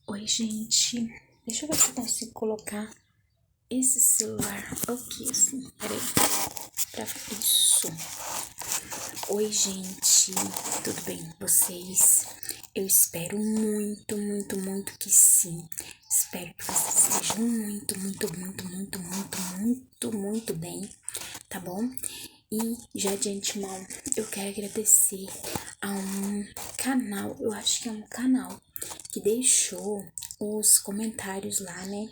Oi, gente. Deixa eu ver se eu consigo colocar esse celular aqui, assim. Peraí. Isso. Oi, gente. Tudo bem com vocês? Eu espero muito, muito, muito que sim. Espero que vocês estejam muito, muito, muito, muito, muito, muito, muito bem, tá bom? E já de antemão, eu quero agradecer a um canal, eu acho que é um canal que deixou os comentários lá, né?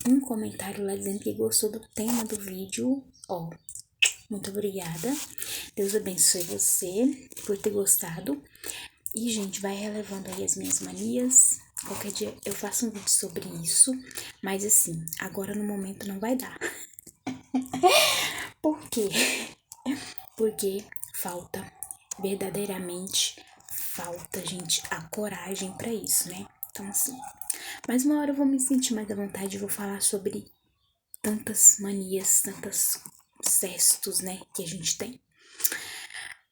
Um comentário lá dizendo que gostou do tema do vídeo. Ó, muito obrigada. Deus abençoe você por ter gostado. E, gente, vai relevando aí as minhas manias. Qualquer dia eu faço um vídeo sobre isso. Mas, assim, agora no momento não vai dar. Por quê? Porque verdadeiramente, falta, gente, a coragem pra isso, né? Então, assim, mas uma hora eu vou me sentir mais à vontade e vou falar sobre tantas manias, tantos cestos, né, que a gente tem.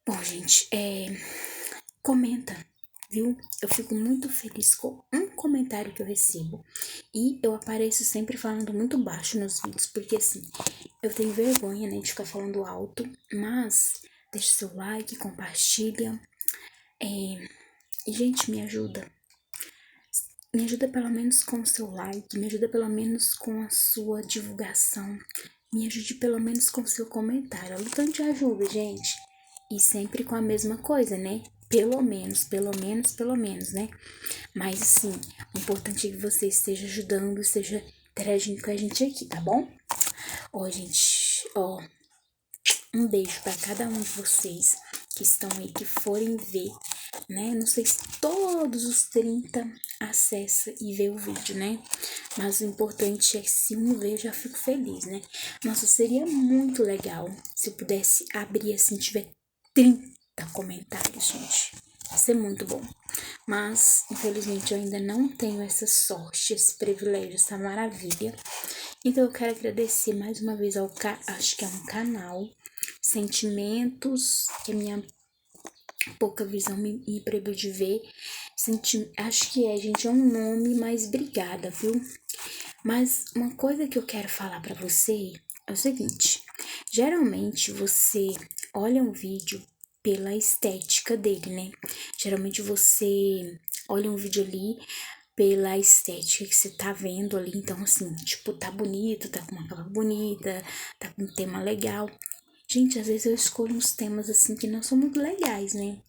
Bom, gente, comenta, viu? Eu fico muito feliz com um comentário que eu recebo. E eu apareço sempre falando muito baixo nos vídeos, porque assim, eu tenho vergonha, né, de ficar falando alto. Mas deixa seu like, compartilha. E, gente, me ajuda. Me ajuda pelo menos com o seu like, me ajuda pelo menos com a sua divulgação. Me ajude pelo menos com o seu comentário. Olha o tanto de ajuda, gente. E sempre com a mesma coisa, né? Pelo menos, né? Mas assim, o importante é que você esteja ajudando, esteja interagindo com a gente aqui, tá bom? Ó, gente, ó, um beijo pra cada um de vocês que estão aí, que forem ver, né? Não sei se todos os 30 acessa e vê o vídeo, né? Mas o importante é que se um ver, eu já fico feliz, né? Nossa, seria muito legal se eu pudesse abrir assim, tiver 30 comentários, gente. Ia ser muito bom. Mas, infelizmente, eu ainda não tenho essa sorte, esse privilégio, essa maravilha. Então, eu quero agradecer mais uma vez ao acho que é um canal Sentimentos, que a minha pouca visão me proibiu de ver. Acho que gente, é um nome, mas obrigada, viu? Mas uma coisa que eu quero falar pra você é o seguinte: geralmente você olha um vídeo pela estética dele, né? Geralmente você olha um vídeo ali pela estética que você tá vendo ali. Então, assim, tipo, tá bonito, tá com uma capa bonita, tá com um tema legal. Gente, às vezes eu escolho uns temas assim que não são muito legais, né?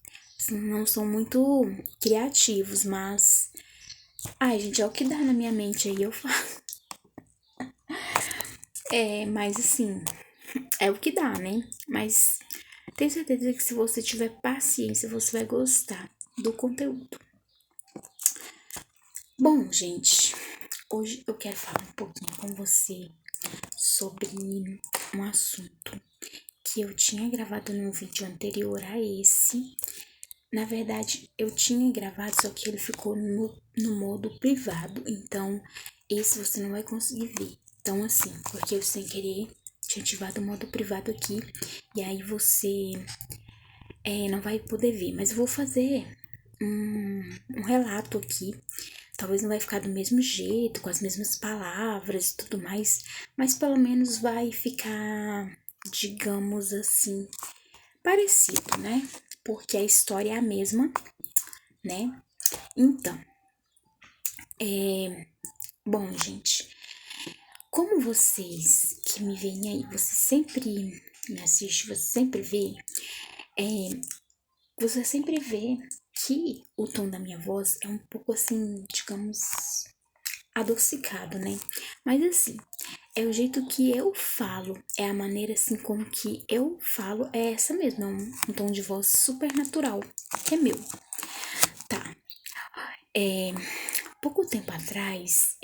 Não são muito criativos, mas. Ai, gente, é o que dá na minha mente aí, eu faço. Mas assim, é o que dá, né? Mas tenho certeza que se você tiver paciência, você vai gostar do conteúdo. Bom, gente, hoje eu quero falar um pouquinho com você sobre um assunto que eu tinha gravado num vídeo anterior a esse. Na verdade, eu tinha gravado, só que ele ficou no modo privado. Então, esse você não vai conseguir ver. Então, assim, porque eu sem querer tinha ativado o modo privado aqui. E aí você não vai poder ver. Mas eu vou fazer um relato aqui. Talvez não vai ficar do mesmo jeito, com as mesmas palavras e tudo mais. Mas pelo menos vai ficar, digamos assim, parecido, né? Porque a história é a mesma, né? Então, bom, gente, como vocês que me veem aí, você sempre me assiste, você sempre vê, você sempre vê que o tom da minha voz é um pouco assim, digamos, adocicado, né? Mas assim, é o jeito que eu falo, é a maneira assim como que eu falo, é essa mesmo, é um tom de voz super natural, que é meu. Tá, pouco tempo atrás,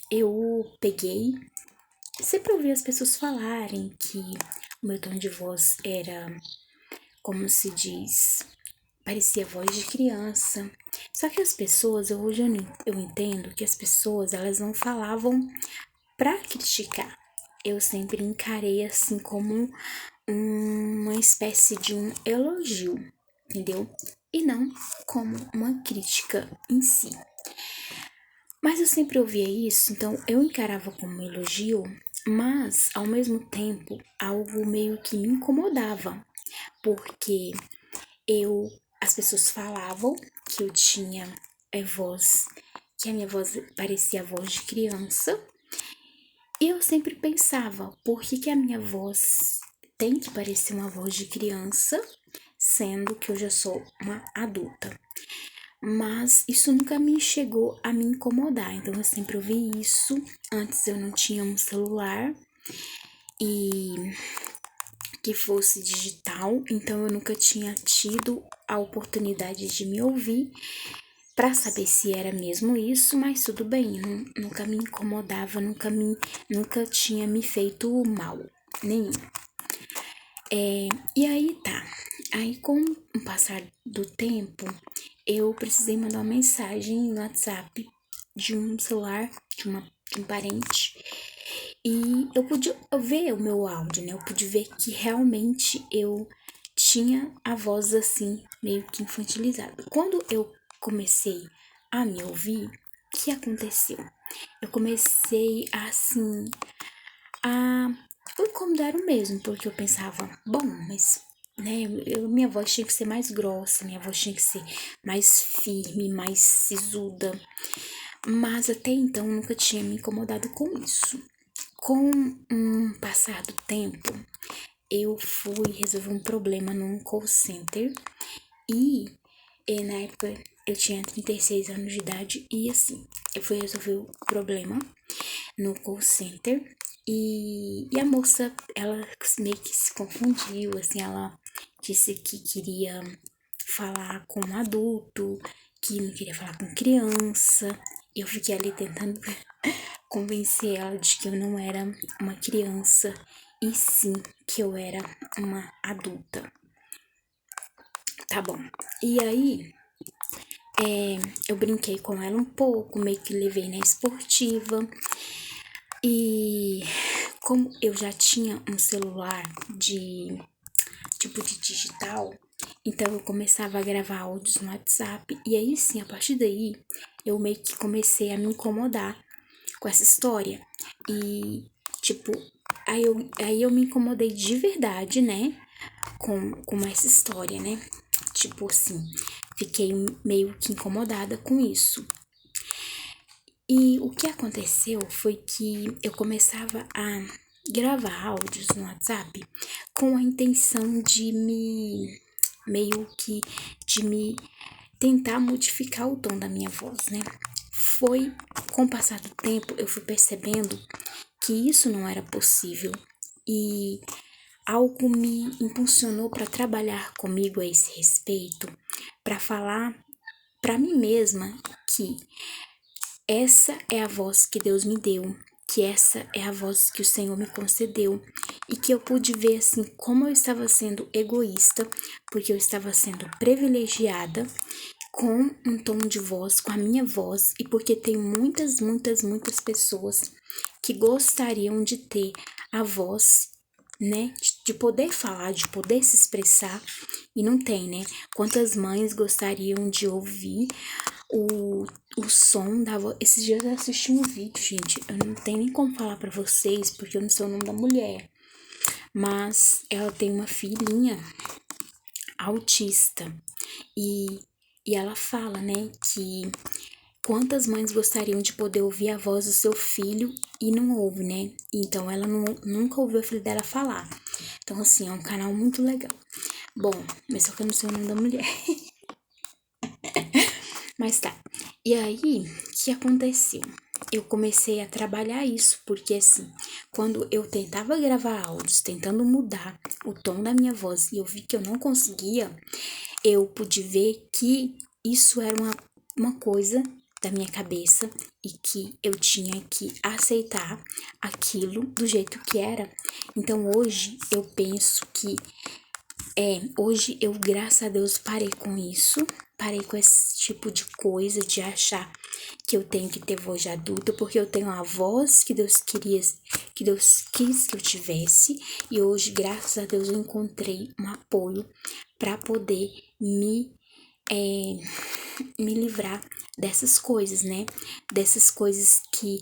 eu peguei. Sempre ouvi as pessoas falarem que o meu tom de voz era, como se diz, parecia voz de criança. Só que as pessoas, hoje eu entendo que as pessoas, elas não falavam pra criticar. Eu sempre encarei assim como uma espécie de um elogio, entendeu? E não como uma crítica em si. Mas eu sempre ouvia isso, então eu encarava como um elogio, mas ao mesmo tempo algo meio que me incomodava, porque as pessoas falavam que eu tinha voz, que a minha voz parecia a voz de criança, e eu sempre pensava, por que que a minha voz tem que parecer uma voz de criança, sendo que eu já sou uma adulta? Mas isso nunca me chegou a me incomodar, então eu sempre ouvi isso. Antes eu não tinha um celular e que fosse digital, então eu nunca tinha tido a oportunidade de me ouvir para saber se era mesmo isso, mas tudo bem, nunca me incomodava, nunca tinha me feito mal nenhum. E aí tá. Aí com o passar do tempo, eu precisei mandar uma mensagem no WhatsApp de um celular de um parente. E eu pude ver o meu áudio, né? Eu pude ver que realmente eu tinha a voz assim, meio que infantilizada. Quando eu comecei a me ouvir, o que aconteceu? Eu comecei assim a incomodar o mesmo, porque eu pensava, bom, mas né, minha voz tinha que ser mais grossa, minha voz tinha que ser mais firme, mais sisuda. Mas até então eu nunca tinha me incomodado com isso. Com um passar do tempo, eu fui resolver um problema num call center e na época eu tinha 36 anos de idade e assim, eu fui resolver o problema no call center e a moça, ela meio que se confundiu, assim, ela disse que queria falar com um adulto, que não queria falar com criança. Eu fiquei ali tentando convencer ela de que eu não era uma criança e sim que eu era uma adulta. Tá bom. E aí, eu brinquei com ela um pouco, meio que levei na esportiva. E como eu já tinha um celular de tipo de digital, então eu começava a gravar áudios no WhatsApp. E aí sim, a partir daí, eu meio que comecei a me incomodar com essa história. E, tipo, aí eu me incomodei de verdade, né? Com essa história, né? Tipo assim, fiquei meio que incomodada com isso. E o que aconteceu foi que eu começava a gravar áudios no WhatsApp com a intenção de meio que, de me tentar modificar o tom da minha voz, né? Foi com o passar do tempo eu fui percebendo que isso não era possível e algo me impulsionou para trabalhar comigo a esse respeito, para falar para mim mesma que essa é a voz que Deus me deu, que essa é a voz que o Senhor me concedeu e que eu pude ver assim como eu estava sendo egoísta, porque eu estava sendo privilegiada com um tom de voz, com a minha voz, e porque tem muitas pessoas que gostariam de ter a voz, né, de poder falar, de poder se expressar, e não tem, né? Quantas mães gostariam de ouvir o som da voz? Esses dias eu assisti um vídeo, gente, eu não tenho nem como falar pra vocês, porque eu não sei o nome da mulher, mas ela tem uma filhinha autista, e ela fala, né, que quantas mães gostariam de poder ouvir a voz do seu filho e não ouve, né? Então ela nunca ouviu o filho dela falar. Então, assim, é um canal muito legal. Bom, mas só que eu não sei o nome da mulher. Mas tá. E aí, o que aconteceu? Eu comecei a trabalhar isso, porque assim, quando eu tentava gravar áudios, tentando mudar o tom da minha voz e eu vi que eu não conseguia, eu pude ver que isso era uma coisa da minha cabeça e que eu tinha que aceitar aquilo do jeito que era. Então hoje eu penso que hoje eu, graças a Deus, parei com isso, parei com esse tipo de coisa de achar que eu tenho que ter voz de adulta, porque eu tenho a voz que Deus queria, que Deus quis que eu tivesse, e hoje, graças a Deus, eu encontrei um apoio para poder me me livrar dessas coisas, né? Dessas coisas que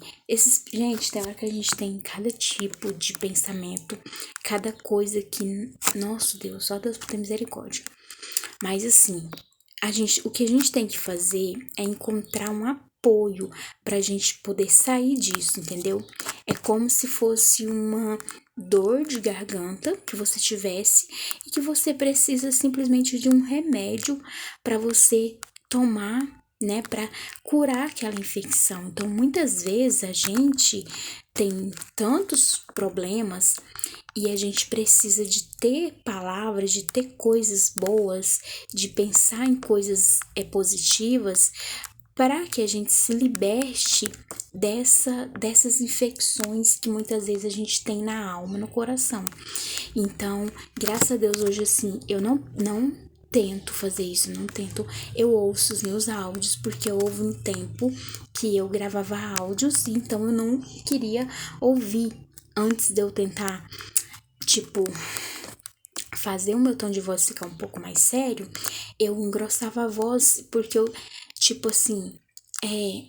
gente, tem hora que a gente tem cada tipo de pensamento, cada coisa que, nosso Deus, só Deus tem misericórdia. Mas assim, o que a gente tem que fazer é encontrar um apoio pra gente poder sair disso, entendeu? É como se fosse uma dor de garganta que você tivesse e que você precisa simplesmente de um remédio para você tomar, né, para curar aquela infecção. Então, muitas vezes a gente tem tantos problemas e a gente precisa de ter palavras, de ter coisas boas, de pensar em coisas positivas para que a gente se liberte dessas infecções que muitas vezes a gente tem na alma, no coração. Então, graças a Deus, hoje assim, eu não tento fazer isso, não tento. Eu ouço os meus áudios, porque houve um tempo que eu gravava áudios, então eu não queria ouvir antes de eu tentar, tipo, fazer o meu tom de voz ficar um pouco mais sério. Eu engrossava a voz, porque eu, tipo assim,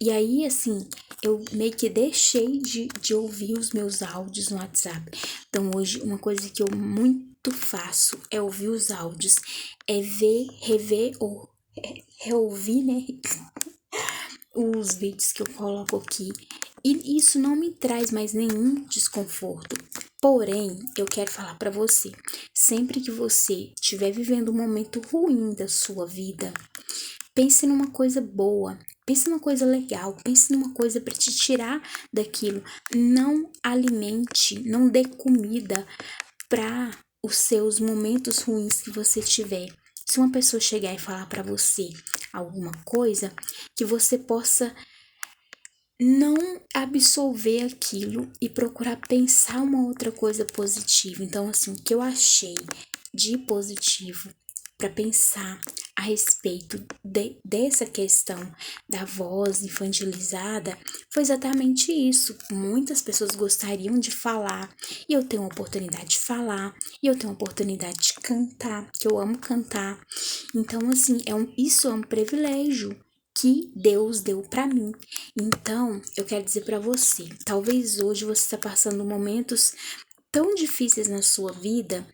e aí, assim, eu meio que deixei de ouvir os meus áudios no WhatsApp. Então, hoje, uma coisa que eu muito faço é ouvir os áudios, é ver, rever ou reouvir, né, os vídeos que eu coloco aqui. E isso não me traz mais nenhum desconforto. Porém, eu quero falar pra você, sempre que você estiver vivendo um momento ruim da sua vida, pense numa coisa boa, pense numa coisa legal, pense numa coisa para te tirar daquilo. Não alimente, não dê comida para os seus momentos ruins que você tiver. Se uma pessoa chegar e falar para você alguma coisa, que você possa não absorver aquilo e procurar pensar uma outra coisa positiva. Então, assim, o que eu achei de positivo para pensar a respeito dessa questão da voz infantilizada foi exatamente isso. Muitas pessoas gostariam de falar e eu tenho a oportunidade de falar e eu tenho a oportunidade de cantar, que eu amo cantar. Então, assim, isso é um privilégio que Deus deu para mim. Então, eu quero dizer para você, talvez hoje você está passando momentos tão difíceis na sua vida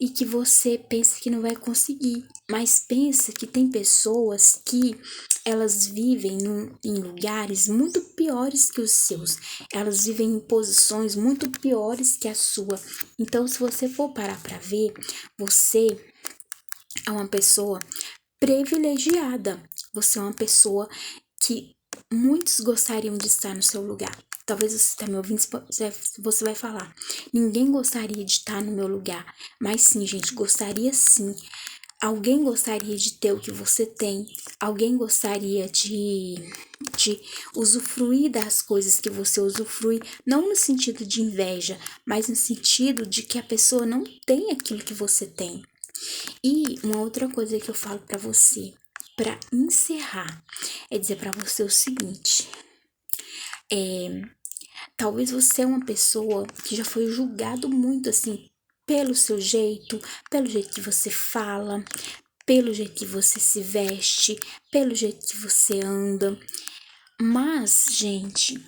e que você pensa que não vai conseguir, mas pensa que tem pessoas que elas vivem em lugares muito piores que os seus, elas vivem em posições muito piores que a sua. Então, se você for parar para ver, você é uma pessoa privilegiada. Você é uma pessoa que muitos gostariam de estar no seu lugar. Talvez você está me ouvindo, você vai falar, ninguém gostaria de estar no meu lugar. Mas sim, gente, gostaria sim. Alguém gostaria de ter o que você tem. Alguém gostaria de usufruir das coisas que você usufrui. Não no sentido de inveja, mas no sentido de que a pessoa não tem aquilo que você tem. E uma outra coisa que eu falo pra você, pra encerrar, é dizer pra você o seguinte: talvez você é uma pessoa que já foi julgado muito assim pelo jeito que você fala, pelo jeito que você se veste, pelo jeito que você anda. Mas, gente,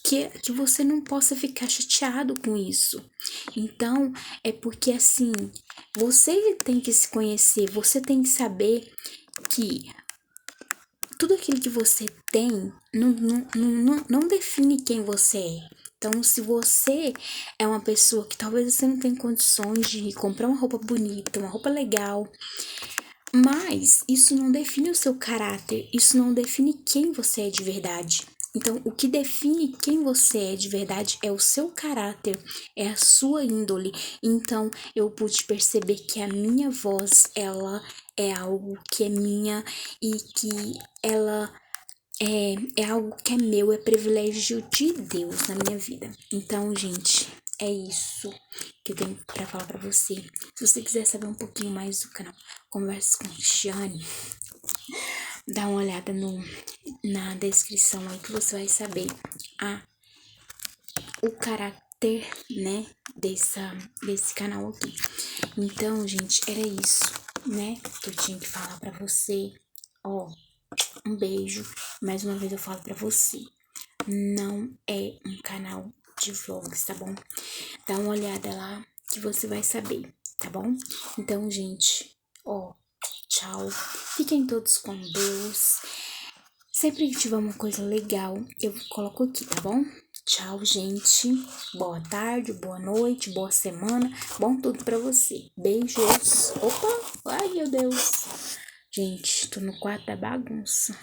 que você não possa ficar chateado com isso. Então, é porque assim, você tem que se conhecer, você tem que saber que tudo aquilo que você tem não define quem você é. Então, se você é uma pessoa que talvez você não tenha condições de comprar uma roupa bonita, uma roupa legal, mas isso não define o seu caráter, isso não define quem você é de verdade. Então, o que define quem você é de verdade é o seu caráter, é a sua índole. Então, eu pude perceber que a minha voz, ela é algo que é minha e que ela é algo que é meu, é privilégio de Deus na minha vida. Então, gente, é isso que eu tenho pra falar pra você. Se você quiser saber um pouquinho mais do canal Conversas com Cristiane, dá uma olhada na descrição aí que você vai saber o caráter, né, desse canal aqui. Então, gente, era isso. né, que eu tinha que falar pra você. Ó, um beijo. Mais uma vez eu falo pra você. Não é um canal de vlogs, tá bom? Dá uma olhada lá que você vai saber, tá bom? Então, gente, ó, tchau. Fiquem todos com Deus. Sempre que tiver uma coisa legal, eu coloco aqui, tá bom? Tchau, gente. Boa tarde, boa noite, boa semana. Bom tudo pra você. Beijos. Opa! Ai, meu Deus. Gente, tô no quarto da bagunça.